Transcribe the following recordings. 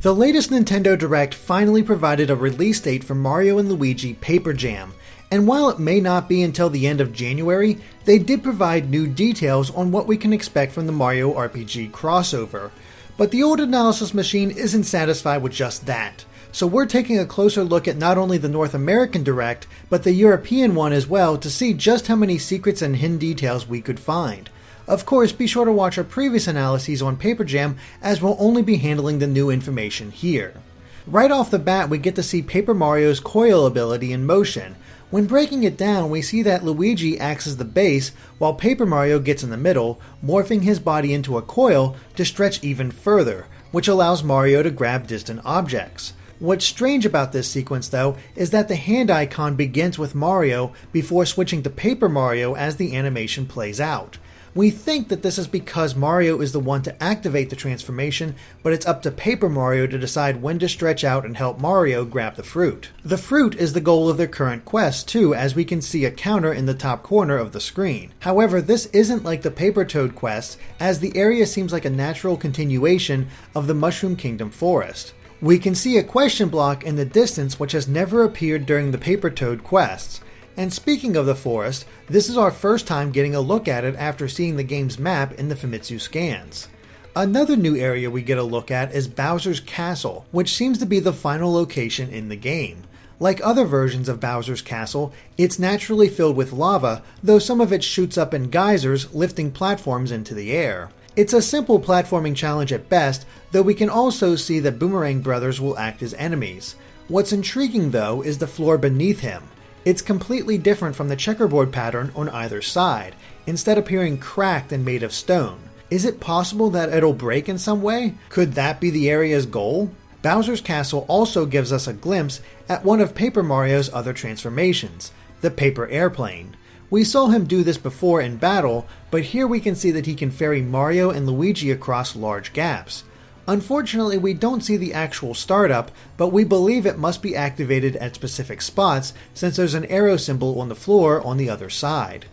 The latest Nintendo Direct finally provided a release date for Mario & Luigi Paper Jam, and while it may not be until the end of January, they did provide new details on what we can expect from the Mario RPG crossover. But the old analysis machine isn't satisfied with just that, so we're taking a closer look at not only the North American Direct, but the European one as well to see just how many secrets and hidden details we could find. Of course, be sure to watch our previous analyses on Paper Jam, as we'll only be handling the new information here. Right off the bat, we get to see Paper Mario's coil ability in motion. When breaking it down, we see that Luigi acts as the base, while Paper Mario gets in the middle, morphing his body into a coil to stretch even further, which allows Mario to grab distant objects. What's strange about this sequence though is that the hand icon begins with Mario before switching to Paper Mario as the animation plays out. We think that this is because Mario is the one to activate the transformation, but it's up to Paper Mario to decide when to stretch out and help Mario grab the fruit. The fruit is the goal of their current quest too, as we can see a counter in the top corner of the screen. However, this isn't like the Paper Toad quests, as the area seems like a natural continuation of the Mushroom Kingdom forest. We can see a question block in the distance which has never appeared during the Paper Toad quests. And speaking of the forest, this is our first time getting a look at it after seeing the game's map in the Famitsu scans. Another new area we get a look at is Bowser's Castle, which seems to be the final location in the game. Like other versions of Bowser's Castle, it's naturally filled with lava, though some of it shoots up in geysers, lifting platforms into the air. It's a simple platforming challenge at best, though we can also see that Boomerang Brothers will act as enemies. What's intriguing though is the floor beneath him. It's completely different from the checkerboard pattern on either side, instead appearing cracked and made of stone. Is it possible that it'll break in some way? Could that be the area's goal? Bowser's Castle also gives us a glimpse at one of Paper Mario's other transformations, the Paper Airplane. We saw him do this before in battle, but here we can see that he can ferry Mario and Luigi across large gaps. Unfortunately, we don't see the actual startup, but we believe it must be activated at specific spots since there's an arrow symbol on the floor on the other side.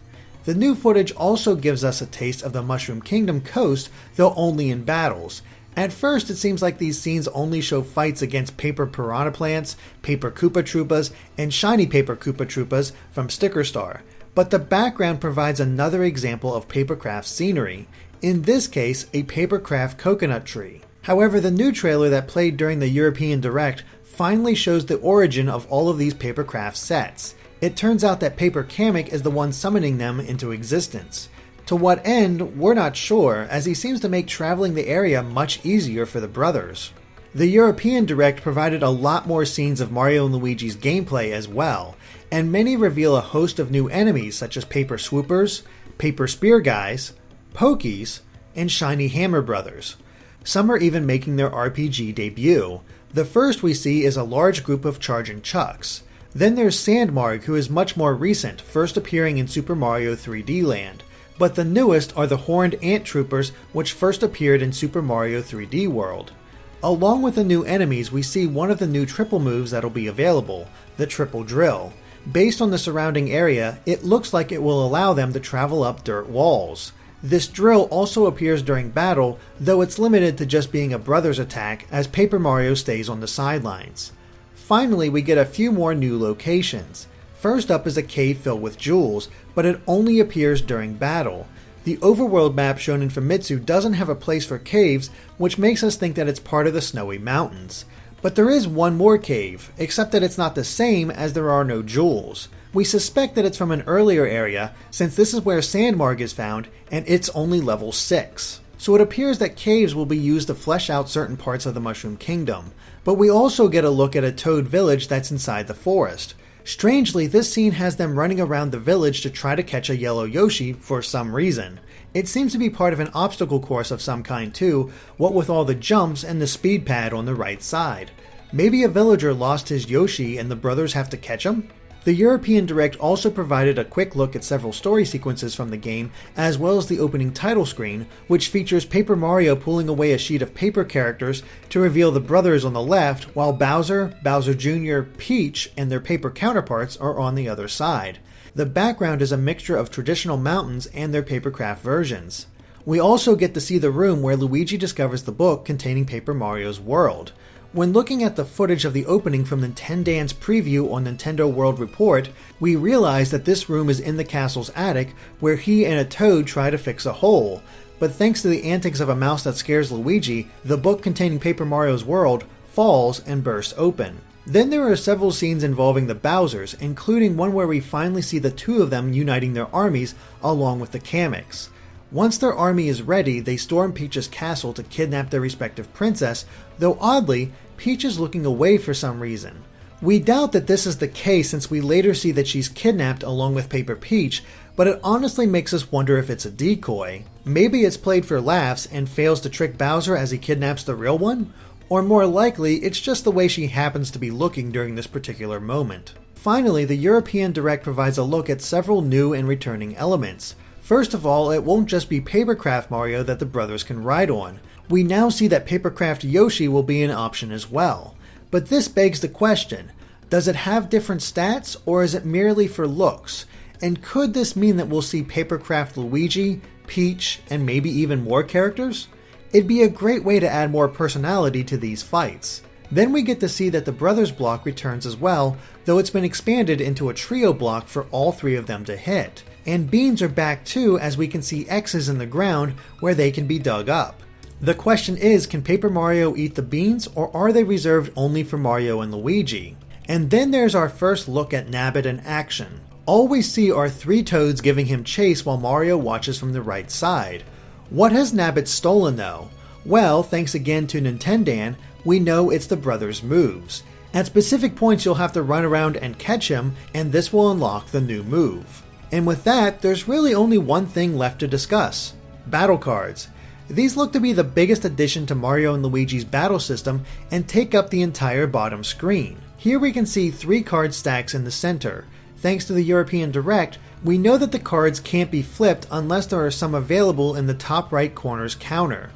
The new footage also gives us a taste of the Mushroom Kingdom coast, though only in battles. At first, it seems like these scenes only show fights against Paper Piranha Plants, Paper Koopa Troopas, and Shiny Paper Koopa Troopas from Sticker Star, but the background provides another example of Papercraft scenery, in this case a Papercraft coconut tree. However, the new trailer that played during the European Direct finally shows the origin of all of these Papercraft sets. It turns out that Paper Kamek is the one summoning them into existence. To what end, we're not sure, as he seems to make traveling the area much easier for the brothers. The European Direct provided a lot more scenes of Mario and Luigi's gameplay as well, and many reveal a host of new enemies such as Paper Swoopers, Paper Spear Guys, Pokies, and Shiny Hammer Brothers. Some are even making their RPG debut. The first we see is a large group of Chargin' Chucks. Then there's Sandmarg, who is much more recent, first appearing in Super Mario 3D Land. But the newest are the Horned Ant Troopers, which first appeared in Super Mario 3D World. Along with the new enemies, we see one of the new triple moves that'll be available, the Triple Drill. Based on the surrounding area, it looks like it will allow them to travel up dirt walls. This drill also appears during battle, though it's limited to just being a brother's attack as Paper Mario stays on the sidelines. Finally, we get a few more new locations. First up is a cave filled with jewels, but it only appears during battle. The overworld map shown in Famitsu doesn't have a place for caves, which makes us think that it's part of the Snowy Mountains. But there is one more cave, except that it's not the same as there are no jewels. We suspect that it's from an earlier area, since this is where Sandmarg is found, and it's only level 6. So it appears that caves will be used to flesh out certain parts of the Mushroom Kingdom. But we also get a look at a Toad village that's inside the forest. Strangely, this scene has them running around the village to try to catch a yellow Yoshi for some reason. It seems to be part of an obstacle course of some kind too, what with all the jumps and the speed pad on the right side. Maybe a villager lost his Yoshi and the brothers have to catch him? The European Direct also provided a quick look at several story sequences from the game, as well as the opening title screen, which features Paper Mario pulling away a sheet of paper characters to reveal the brothers on the left, while Bowser, Bowser Jr., Peach, and their paper counterparts are on the other side. The background is a mixture of traditional mountains and their Papercraft versions. We also get to see the room where Luigi discovers the book containing Paper Mario's world. When looking at the footage of the opening from Nintendo's preview on Nintendo World Report, we realize that this room is in the castle's attic where he and a toad try to fix a hole. But thanks to the antics of a mouse that scares Luigi, the book containing Paper Mario's world falls and bursts open. Then there are several scenes involving the Bowsers, including one where we finally see the two of them uniting their armies along with the Kameks. Once their army is ready, they storm Peach's castle to kidnap their respective princess, though oddly, Peach is looking away for some reason. We doubt that this is the case since we later see that she's kidnapped along with Paper Peach, but it honestly makes us wonder if it's a decoy. Maybe it's played for laughs and fails to trick Bowser as he kidnaps the real one? Or more likely, it's just the way she happens to be looking during this particular moment. Finally, the European Direct provides a look at several new and returning elements. First of all, it won't just be Papercraft Mario that the brothers can ride on. We now see that Papercraft Yoshi will be an option as well. But this begs the question, does it have different stats or is it merely for looks? And could this mean that we'll see Papercraft Luigi, Peach, and maybe even more characters? It'd be a great way to add more personality to these fights. Then we get to see that the brothers block returns as well, though it's been expanded into a trio block for all three of them to hit. And beans are back too, as we can see X's in the ground where they can be dug up. The question is, can Paper Mario eat the beans, or are they reserved only for Mario and Luigi? And then there's our first look at Nabbit in action. All we see are three toads giving him chase while Mario watches from the right side. What has Nabbit stolen though? Well, thanks again to Nintendo, we know it's the brothers' moves. At specific points you'll have to run around and catch him, and this will unlock the new move. And with that, there's really only one thing left to discuss. Battle cards. These look to be the biggest addition to Mario and Luigi's battle system and take up the entire bottom screen. Here we can see 3 card stacks in the center. Thanks to the European Direct, we know that the cards can't be flipped unless there are some available in the top right corner's counter.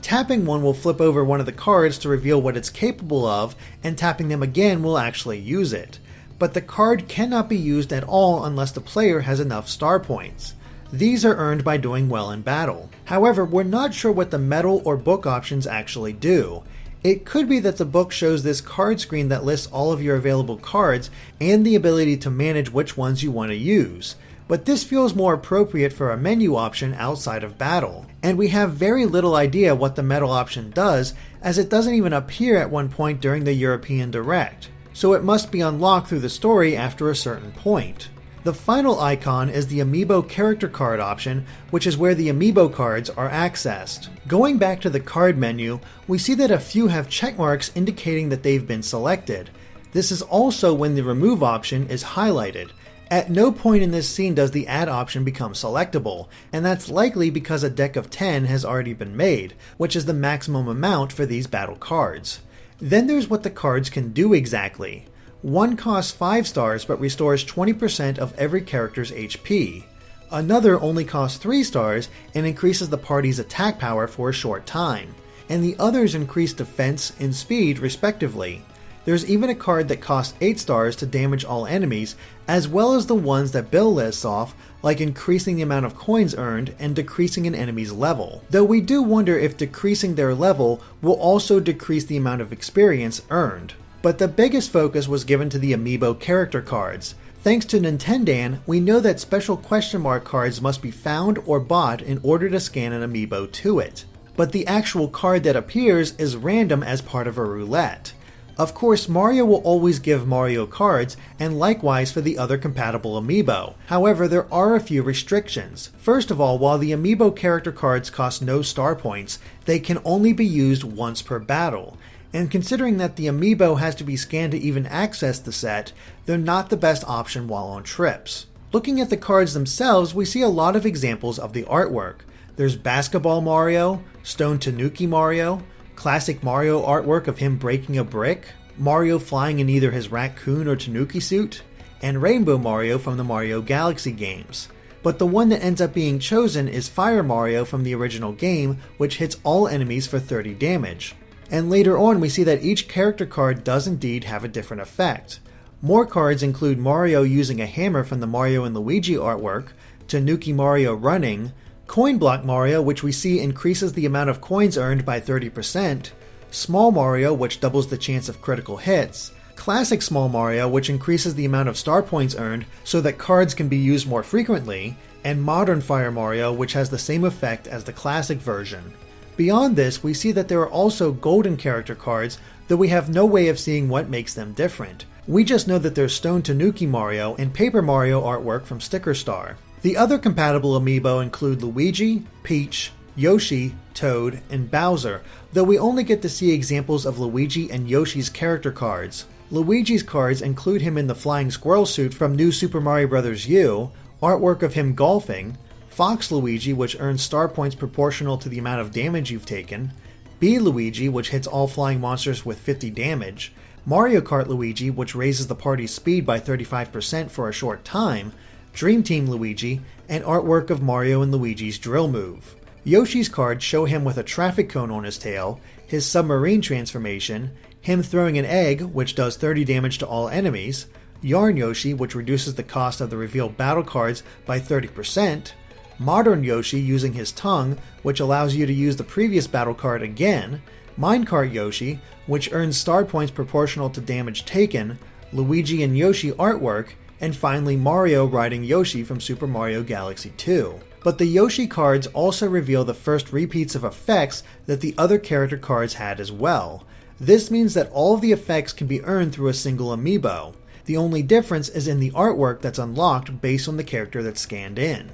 Tapping one will flip over one of the cards to reveal what it's capable of, and tapping them again will actually use it. But the card cannot be used at all unless the player has enough star points. These are earned by doing well in battle. However, we're not sure what the medal or book options actually do. It could be that the book shows this card screen that lists all of your available cards and the ability to manage which ones you want to use. But this feels more appropriate for a menu option outside of battle. And we have very little idea what the medal option does, as it doesn't even appear at one point during the European Direct. So it must be unlocked through the story after a certain point. The final icon is the Amiibo character card option, which is where the Amiibo cards are accessed. Going back to the card menu, we see that a few have check marks indicating that they've been selected. This is also when the remove option is highlighted. At no point in this scene does the add option become selectable, and that's likely because a deck of 10 has already been made, which is the maximum amount for these battle cards. Then there's what the cards can do exactly. One costs 5 stars but restores 20% of every character's HP. Another only costs 3 stars and increases the party's attack power for a short time. And the others increase defense and speed respectively. There's even a card that costs 8 stars to damage all enemies, as well as the ones that Bill lists off, like increasing the amount of coins earned and decreasing an enemy's level. Though we do wonder if decreasing their level will also decrease the amount of experience earned. But the biggest focus was given to the Amiibo character cards. Thanks to Nintendo, we know that special question mark cards must be found or bought in order to scan an Amiibo to it. But the actual card that appears is random as part of a roulette. Of course, Mario will always give Mario cards, and likewise for the other compatible Amiibo. However, there are a few restrictions. First of all, while the Amiibo character cards cost no star points, they can only be used once per battle. And considering that the Amiibo has to be scanned to even access the set, they're not the best option while on trips. Looking at the cards themselves, we see a lot of examples of the artwork. There's Basketball Mario, Stone Tanuki Mario, classic Mario artwork of him breaking a brick, Mario flying in either his raccoon or tanuki suit, and Rainbow Mario from the Mario Galaxy games. But the one that ends up being chosen is Fire Mario from the original game, which hits all enemies for 30 damage. And later on we see that each character card does indeed have a different effect. More cards include Mario using a hammer from the Mario and Luigi artwork, Tanuki Mario running, Coin Block Mario, which we see increases the amount of coins earned by 30%, Small Mario, which doubles the chance of critical hits, Classic Small Mario, which increases the amount of star points earned so that cards can be used more frequently, and Modern Fire Mario, which has the same effect as the classic version. Beyond this, we see that there are also golden character cards, though we have no way of seeing what makes them different. We just know that there's Stone Tanuki Mario and Paper Mario artwork from Sticker Star. The other compatible amiibo include Luigi, Peach, Yoshi, Toad, and Bowser, though we only get to see examples of Luigi and Yoshi's character cards. Luigi's cards include him in the flying squirrel suit from New Super Mario Bros. U, artwork of him golfing, Fox Luigi, which earns star points proportional to the amount of damage you've taken, Bee Luigi, which hits all flying monsters with 50 damage, Mario Kart Luigi, which raises the party's speed by 35% for a short time, Dream Team Luigi, and artwork of Mario and Luigi's drill move. Yoshi's cards show him with a traffic cone on his tail, his submarine transformation, him throwing an egg, which does 30 damage to all enemies, Yarn Yoshi, which reduces the cost of the revealed battle cards by 30%, Modern Yoshi using his tongue, which allows you to use the previous battle card again, Minecart Yoshi, which earns star points proportional to damage taken, Luigi and Yoshi artwork, and finally Mario riding Yoshi from Super Mario Galaxy 2. But the Yoshi cards also reveal the first repeats of effects that the other character cards had as well. This means that all of the effects can be earned through a single amiibo. The only difference is in the artwork that's unlocked based on the character that's scanned in.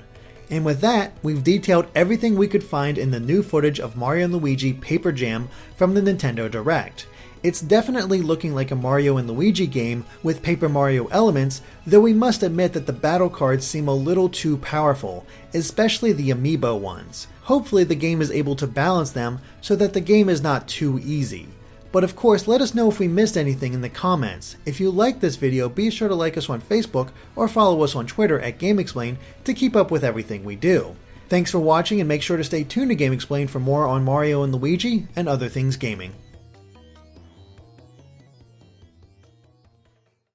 And with that, we've detailed everything we could find in the new footage of Mario & Luigi Paper Jam from the Nintendo Direct. It's definitely looking like a Mario & Luigi game with Paper Mario elements, though we must admit that the battle cards seem a little too powerful, especially the amiibo ones. Hopefully the game is able to balance them so that the game is not too easy. But of course, let us know if we missed anything in the comments. If you liked this video, be sure to like us on Facebook or follow us on Twitter at GameXplain to keep up with everything we do. Thanks for watching, and make sure to stay tuned to GameXplain for more on Mario & Luigi and other things gaming.